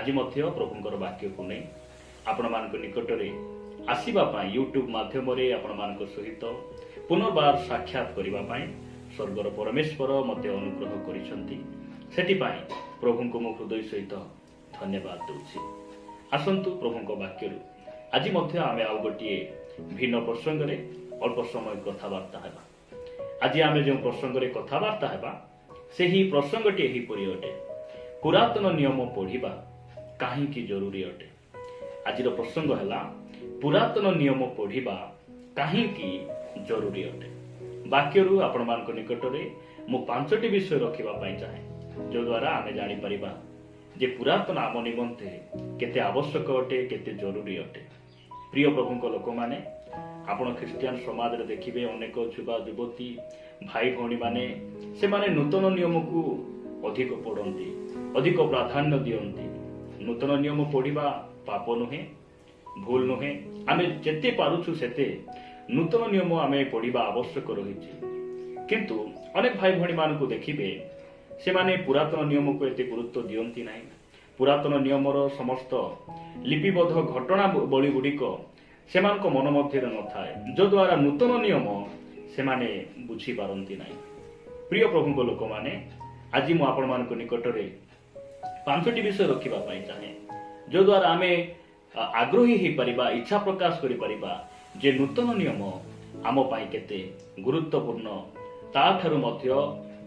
आज प्रभुंकर वाक्य को नहीं आपण मान निकट में आसवाई यूट्यूब मध्यम आपण सहित पुनर्बार साक्षात करने स्वर्गर परमेश्वर मत अनुग्रह कर प्रभु को मो हृदय सहित धन्यवाद दूसरी। आसतु प्रभु वाक्य आज आम आउ गोटे भिन्न प्रसंग में अल्प समय कथबार्ता है। आज आम जो प्रसंग में कथबार्ता है से ही प्रसंगटी यहीपरि अटे पुरातन नियम पढ़ा कहीं जरूरी अटे। आज प्रसंग है पुरातन नियम पढ़ा कहीं जरूरी अटे। वाक्य आपण मान निकट में मु 5टी विषय रखापी चाहे जो द्वारा आम जापर जे पुरातन आम निमंते केते आवश्यक अटे केते जरूरी अटे। प्रिय प्रभु लोक मैंने आपण ख्रिस्टियन समाज रे देखिबे अनेक युवा युवती भाई भौणी माने से माने नूतन नियम को अधिक पढ़ती अधिक प्राधान्य दियंती। नूतन नियम पढ़ा पाप नुहे भूल नुहे आम जेते पारुछु सेते नूतन नियम आम पढ़ा आवश्यक रही। किंतु अनेक भाई भौणी मान को देखिबे से माने पुरातन नियम को एते गुरुत्व दियंती नहीं। पुरातन नियमर समस्त लिपिबद्ध घटना बली गुड़िक से मन मध्य न थाए जो द्वारा नूतन नियम से माने बुझी पारंती नहीं। प्रिय प्रभु लोक माने आज मु आपण मान निकट में 5टी विषय रखापी चाहे जो द्वारा आम आग्रही हो पारिबा इच्छा प्रकाश करि परिबा जे नूतन नियम आम पाई केते गुरुत्वपूर्ण ताठारु मध्य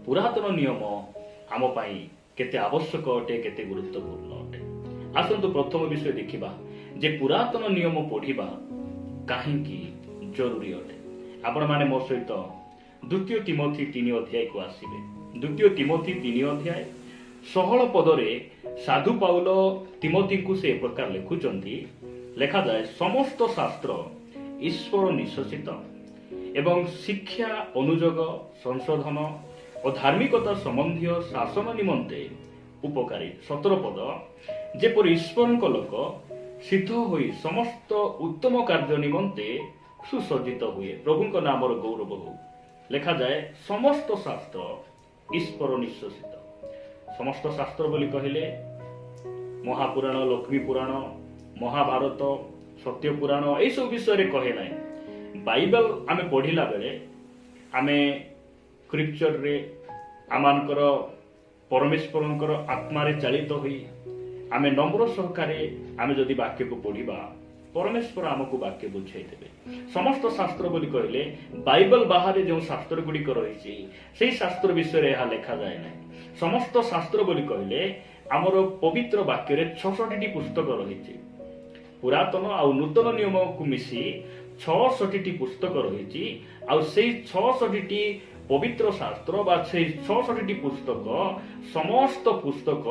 पुरातन नियम आम पाई केते आवश्यक अटे केते गुरुत्वपूर्ण अटे। आसंतु प्रथम विषय देखिबा जे पुरातन नियम पढ़ा कहीं जरूरी अटे। आपण माने मो सहित 2 तिमोथी 3 अध्याय को आसीबे। 2 तिमोथी 3 अध्याय 16 पदरे साधु पाउल तिमोथी को से प्रकार लिखुचंती लेखा जाए समस्त शास्त्र ईश्वर निश्चित एवं शिक्षा अनुयोग संशोधन और धार्मिकता संबंधी शासन निमंते उपकारी। 17 पद जेपर ईश्वर लोक सिद्ध हुई समस्त उत्तम कार्य निमंते सुसज्जित हुए प्रभु नाम गौरव हो। लेखा जाए समस्त शास्त्र ईश्वर निश्चित। समस्त शास्त्र बोली कहले महापुराण लक्ष्मी पुराण महाभारत सत्य पुराण यही सब विषय कहे ना। बाइबल आमे पढ़िला बेले आमे स्क्रिप्चर रे आमानकर परमेश्वरंकर आत्मा रे चालित होई आमे नम्र सहकारे आमे जदि वाक्य को पढ़िबा परमेश्वर आमको वाक्य बुझाई देबे। समस्त शास्त्र बोली कहले बाइबल बाहर जो शास्त्र गुड़िक रही से शास्त्र विषय रे लेखा जाए ना। समस्त शास्त्र बोली कहले आमर पवित्र वाक्य रे 66टी पुस्तक रही। पुरातन आउ नूतन नियम को मिसी 66टी पुस्तक रही। आउ से 66टी पवित्र शास्त्र बा 66टी पुस्तक समस्त पुस्तक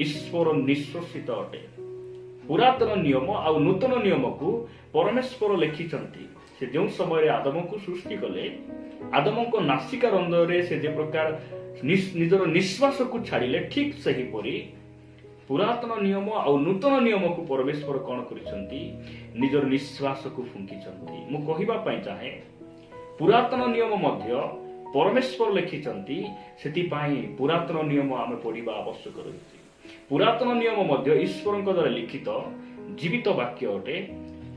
ईश्वर निश्चित अटे। पुरातन नियम आउ नूतन नियम को परमेश्वर लिखिचंती। से जो समय आदम को सृष्टि कले आदम को नासिका रंध्र से जे प्रकार निजर निश्वास को छाड़िले ठीक सही परी पुरातन नियम आउ नूतन नियम को परमेश्वर कौन करिसंती निजर निश्वास को फुंकीचंती। मु कहिबा पई चाहे पुरातन नियम मध्य परमेश्वर लिखिचंती सेति पाई पुरातन नियम आमे पढ़िबा आवश्यक रही। पुरातन नियम मध्य ईश्वर द्वारा लिखित जीवित वाक्य अटे।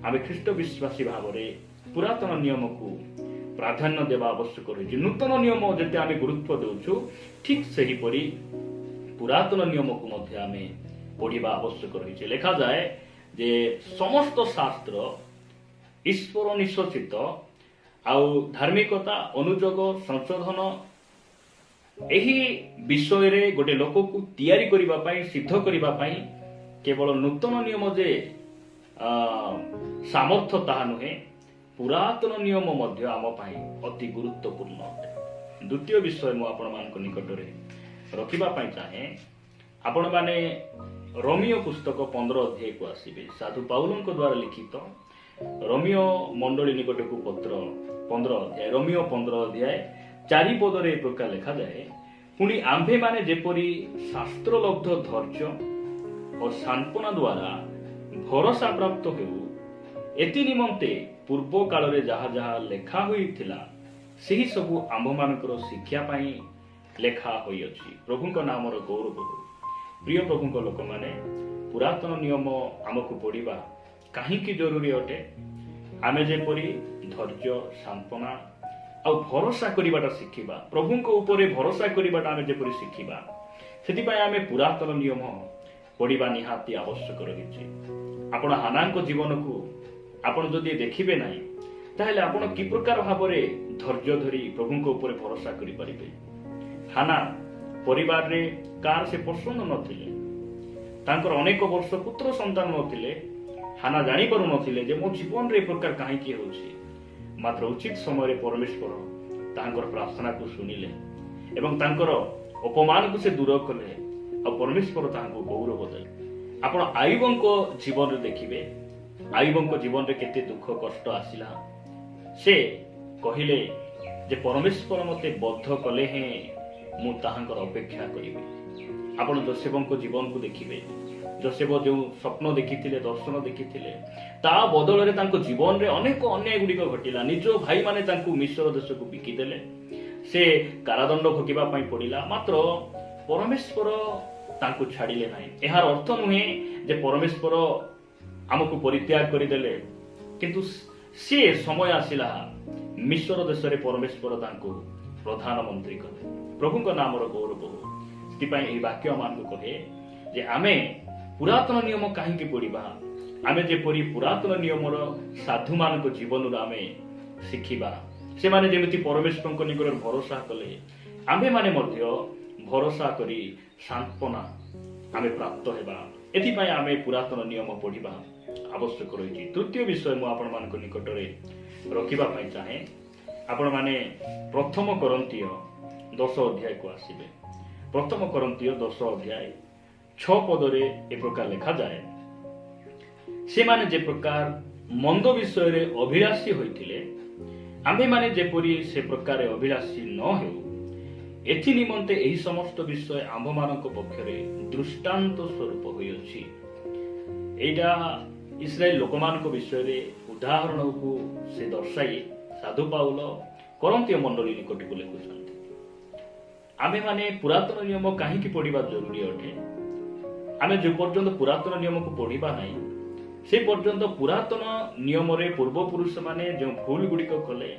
आमे ख्रीष्ट विश्वासी भाव में पुरातन नियम को प्राधान्य देवा आवश्यक रही। नूतन नियम जते आमे गुरुत्व देउछु ठीक सही परी पुरातन नियम को मध्य आमे पढ़िबा आवश्यक रही। लेखा जाए जे समस्त शास्त्र ईश्वर निश्चित आउ धार्मिकता अनुयोग संशोधन यही विषय रे गोटे लोक को तैयारी करिबा पाई सिद्ध करिबा पाई केवल नूतन नियम जे सामर्थ्य ताहा नुहे पुरातन नियम मध्य आम पाई अति गुरुत्वपूर्ण अटे। द्वितीय विषय मु आपण मान निकट रे रखिबा पाई चाहे आपण माने रोमियो पुस्तक 15 अध्याय को आसीबे। साधु पाउलंक द्वारा लिखित रोमियो मंडली निकट को पत्र 15 अध्याय रोमियो 15 अध्याय 4 पदरे प्रकार लिखा जाए पुणी आंभे माने जेपरी शास्त्र लब्ध धैर्य और सांत्वना द्वारा भरोसा प्राप्त हेउ एति निमंते पूर्व काल रे जहा जहा लेखा होइथिला सेही सबु आंभ मानकर शिक्षा पाई लेखा होई अछि। प्रभुଙ୍କ नामर गौरव हो। प्रिय प्रभुଙ୍କ लोक माने पुरातन नियम आमको पढ़ा कहीं जरूरी अटे आमे जेपरी धैर्य सांत्वना आ भरोसा करवाटा शिखिबा प्रभु को ऊपर भरोसा करवाटा आमे जेपरी शिखिबा से आमे पुरातन नियम पढ़ा निहाती आवश्यक रही। आपण हाना जीवन को आपण जदि देखिबे नहीं ताहले आपण कि प्रकार भाव धैर्य धरी प्रभु को ऊपर भरोसा करि परिबे। हाना परिवार रे कार से पसंद नथिले तांकर अनेक वर्ष पुत्र संतान नथिले हाना जानी पारु नथिले जे मो जीवन रे प्रकार काहे कि होछि मात्र उचित समय रे परमेश्वर तांकर प्रार्थना को सुनिले एवं तांकर अपमान को से दूर कले आ परमेश्वर तांको गौरव देले। आपण आयुबंको जीवन रे देखिबे आयुबंको जीवन रे केते दुख कष्ट आसिला से कहिले जे परमेश्वर मते बद्ध कले हे मु ताहांकर अपेक्षा करिबे। आपण जोसेफंको जीवन को देखिबे जोसेफ जो स्वप्न देखिथिले दर्शन देखिथिले ता बदल रे तांको जीवन रे अनेक अन्याय गुडी घटिला। निज भाई माने तांको मिस्र देश को बिकी देले से कारादंड भोगिबा पई पड़िला मात्र परमेश्वर तांको छाडिले नाही। एहार अर्थ नुहे जे परमेश्वर आमको परित्याग करिदेले किंतु से समय आसिला मिस्र देश रे परमेश्वर तांको प्रधानमंत्री कले प्रभु को नाम गौरव हो। से वाक्य मान को कहे जे आमे पुरातन नियम कहीं पढ़ा आमे जेपरी पुरातन नियम साधु मान जीवन आमे शिखिबा से माने जेमिति परमेश्वर को निकट भरोसा कले आमे माने मध्य भरोसा करी सांत्वना आमे प्राप्त हेबा। एथिपाई आमे पुरातन नियम पढ़ा आवश्यक रही। तृतीय विषय मु आपण मान को निकट रे रखिबा पई चाहे आपण माने प्रथम कोरिन्थीय 10 अध्याय को आसीबे। प्रथम कोरिन्थीय 10 अध्याय 6 पद रे ए प्रकार लिखा जाए से माने जे प्रकार मंद विषय रे अभिलाषी होइथिले आमे माने जेपरी से प्रकार अभिलाषी न हेउ एथि निमंते एही समस्त विषय आम्भ मानक पक्षरे दृष्टांत स्वरूप होई अछि। एटा इस्राएल लोकमान को विषय रे उदाहरण को से दर्शाई साधु पाउल कोरिन्थीय मंडली निकट को लिखुछन्ति। आमे माने पुरातन नियम काहेकि पढ़िबा जरूरी अटे आमे जो पर्यंत पुरातन नियम को पढ़िबा नाही से पर्यंत पुरातन नियम रे पूर्वपुरुष माने जो भूल गुड़िक कले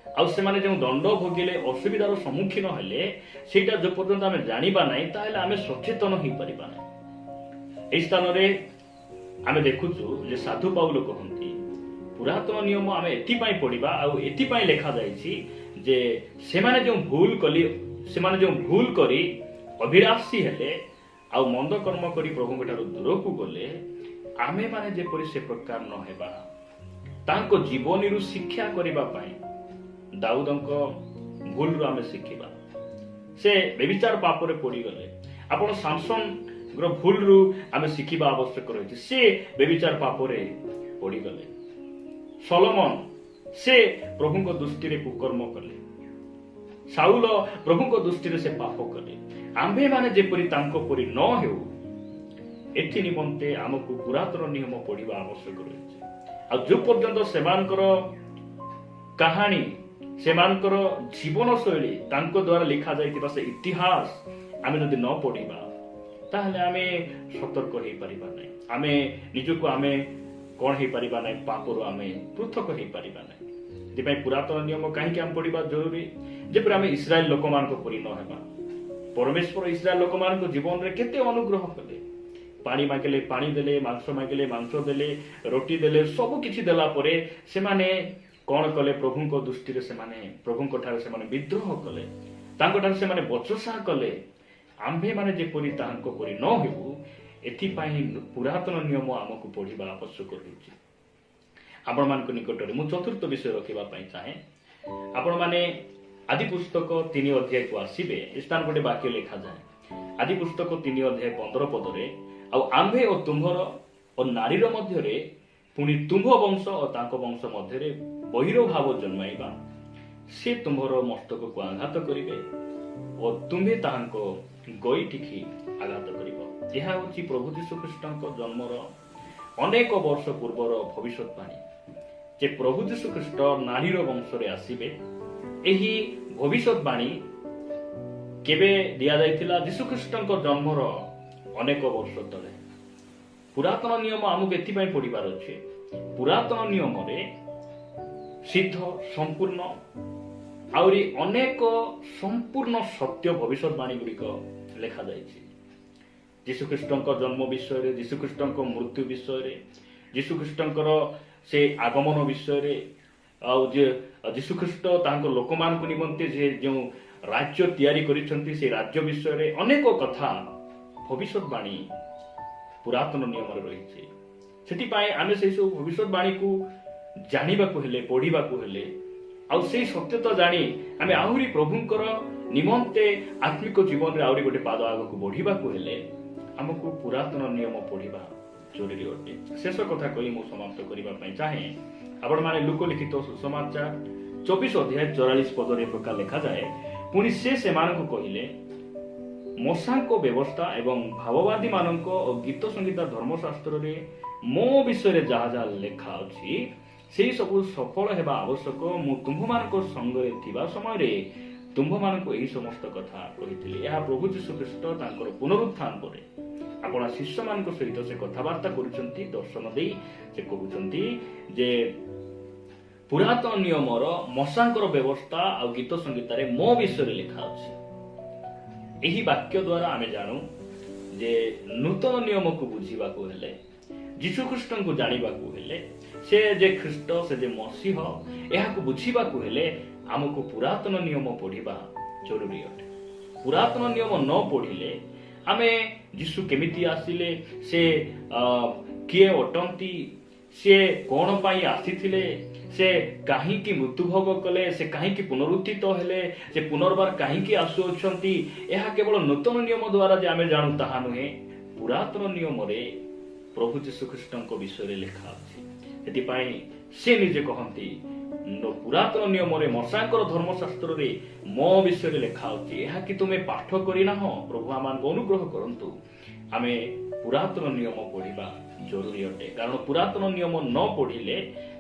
आ से माने जो दंड भोगिले असुविधार सम्मुखीन हेले सेटा जो पर्यंत आमे जानिबा नाही ताहेले आमे सचेतन होई परिबा नाही। एई स्थान रे आमे देखुछु जे साधु पाउल कहंती पुरातन नियम आमे एथि पई पढ़िबा आ एथि पई लिखा जायछि जे से माने जो भूल कली से माने जो भूल करी अभिलाषी हेले आ मंद कर्म करी प्रभु ठारू दूर को गले आमे माने जेपरि से प्रकार न हेबा तांको जीवन रु शिक्षा करिबा पई दाऊदंको भूल रु आमे शिखिबा। से व्यभिचार पाप रे पड़ी गले आपण सामसन ग्र भूल रु आमे शिखिबा आवश्यक रही। से व्यभिचार पाप रे पड़ी गले सोलोमन से प्रभु को दृष्टि रे कुकर्म कले साउल प्रभु को दृष्टि रे से पाप कले आम्भे माने जेपरि तांको परि न हेउ एथि निमंते आमको पुरातन नियम पढ़िबा आवश्यक रही। आ जो पर्यंत सेमानकर कहानी सेमानकर जीवन शैली तांको द्वारा लिखा जाइतिबा से इतिहास आमे जदि न पढ़िबा ताहले आमे सतर्क होई परिबा नै आमे निजको आमे कोन होई परिबा नै पापरो आमे पृथक होई परिबा नै। दिपाई पुरातन नियम काहेकि आम पढ़िबा जरूरी जेपर आमे इस्राएल लोक मान को परि न हेबा। परमेश्वर इस्राएल लोक मान को जीवन रे केते अनुग्रह कले पानी मागिले पानी देले मांस मागिले मांस देले रोटी देले सब किछि देला परे से माने कोन कले प्रभु को दृष्टि रे से माने प्रभु को ठारे से माने विद्रोह कले तांको ठारे से माने बचसा कले आम्भे माने जेपरि तांको परि न हेबु एथि पई पुरातन नियम हमकु पढ़िबा आवश्यक होछि। आपण मान को निकट रे मु चतुर्थ विषय रखिबा पई चाहे आपण माने आदि पुस्तक 3 अध्याय को आसीबे स्थान गोटे वाक्य लिखा जाए आदि पुस्तक 3 अध्याय 15 पद रे आ आम्भे और तुम्भर और नारीर मध्य रे पुणी तुम्भ वंश और तांको वंश मध्य रे बहिर भाव जन्माइबा से तुम्भर मस्तक को आघात करिवे और तुम्हे तांको गई टिकी आघात करिवो। यह होछि प्रभु यीशु ख्रीष्टଙ୍କ जन्मर अनेक वर्ष पूर्वर भविष्यवाणी जे प्रभु यीशु ख्रीष्ट नारीर वंश रे आसीबे। एही भविष्यवाणी केबे दिया जायतिला यीशु ख्रीष्टଙ୍କ जन्मर अनेक वर्ष तले पुरातन नियम आमको एथिपाई पढ़िबार अछि पुरातन नियम रे सिद्ध संपूर्ण आउरी अनेक संपूर्ण सत्य भविष्यवाणी गुड़िक लेखा जाइछि जीशुख्रीष्टଙ୍କ जन्म विषय रे जीशुख्रीष्टଙ୍କ मृत्यु विषय रे जीशुख्रीष्टଙ୍କର से आगमन विषय रे आउ जे जीशुख्रीष्ट तांको लोकमान को निमंते जे जो राज्य तैयारी करिसंती से राज्य विषय रे अनेक कथा भविष्यवाणी पुरातन नियम रे रहिछि सेति पाए आमे से सब भविष्यवाणी को जानिबा को हेले पढ़िबा को हेले आउ से सत्यता जानी आमे आहुरी प्रभुंकर निमंते आत्मिक जीवन रे आहुरी गोटे पाद आगो को बढ़िबा को हेले हमको पुरातन नियम पढ़िबा जरूरी अटे शेष कथा कही मु समाप्त करिबा पई चाहे आपण माने लोक लिखित सुसमाचार 24 अध्याय 44 पद रे प्रकार लिखा जाए पुनी से मान को कहिले मोसांको व्यवस्था एवं भाववादी माननको गीत संगीत धर्मशास्त्र रे मो विषय रे जहा जहा लेखा अछि सेही सब सफल हेबा आवश्यक मु तुम मानक संगरे थिबा समय रे तुम मानक एही समस्त कथा कहिथिले यह प्रभु यीशु ख्रीष्ट तांकर पुनरुत्थान परे आपण शिष्य मानक सहित से कथावार्ता करूचंती दर्शन देई से कहउचंती जे पुरातन नियमर मसांकर व्यवस्था आ गीत संगीत रे मो विषय रे लिखा अछि एही वाक्य द्वारा आमे जानू जे नूतन नियम को बुझीबा को हेले जीशु ख्रीष्ट को जानिबा को हेले से जे ख्रीष्ट से जे मसीह एहा को बुझीबा को हेले हमको पुरातन नियम पढ़िबा जरूरी अटे पुरातन नियम न पढ़िले आमे जीशु केमिति आसिले से किए अटंती से कोन पाई आसीथिले से काहे की मृत्यु भोग कले से काहे की पुनरुत्थित हेले से पुनर्बार काहे की आसु अछंती एहा केवल नूतन नियम द्वारा जे आमे जानू ताहा नुहे पुरातन नियम रे प्रभु यीशु ख्रीष्टଙ୍କ विषय लेखा अछि एति पाई से निजे कहंती पुरातन नियम रे मसांकर धर्मशास्त्र रे मो विषय लेखा अछि एहा कि तुमे पाठ करिना हो प्रभु आमान को अनुग्रह करंतु आमे पुरातन नियम पढ़िबा जरूरी अटे कारण पुरातन नियम न पढ़िले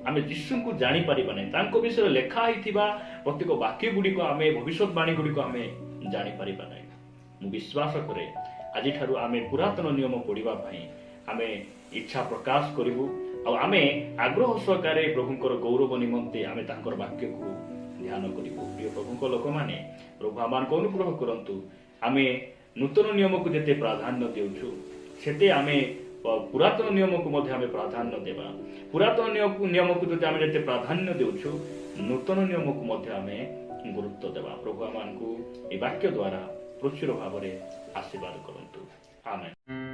आमे यीशु को जानि परिबा नै तांको विषय लेखा हिथिबा प्रत्येक वाक्य गुडी को आमे भविष्यवाणी गुडी को आमे जानि परिबा नै मु विश्वास करे आजि थारु आमे पुरातन नियम पढ़िबा पई आमे इच्छा प्रकाश करिबु आ आमे आग्रह सहकारे प्रभुंकर गौरव निमंते आमे तांकर वाक्य को ध्यान करिबु प्रिय प्रभुंक लोक माने प्रभु आमान को अनुग्रह करंतु आमे नूतन नियम को जेते प्राधान्य देउछु सेते आमे पुरातन नियम को मध्ये आमे प्राधान्य देबा पुरातन नियम को जते आमे जेते प्राधान्य देउछु नूतन नियम को मध्ये आमे गुरुत्व देबा प्रभु आमान को ए वाक्य द्वारा प्रचुर भाव रे आशीर्वाद करंतु आमेन।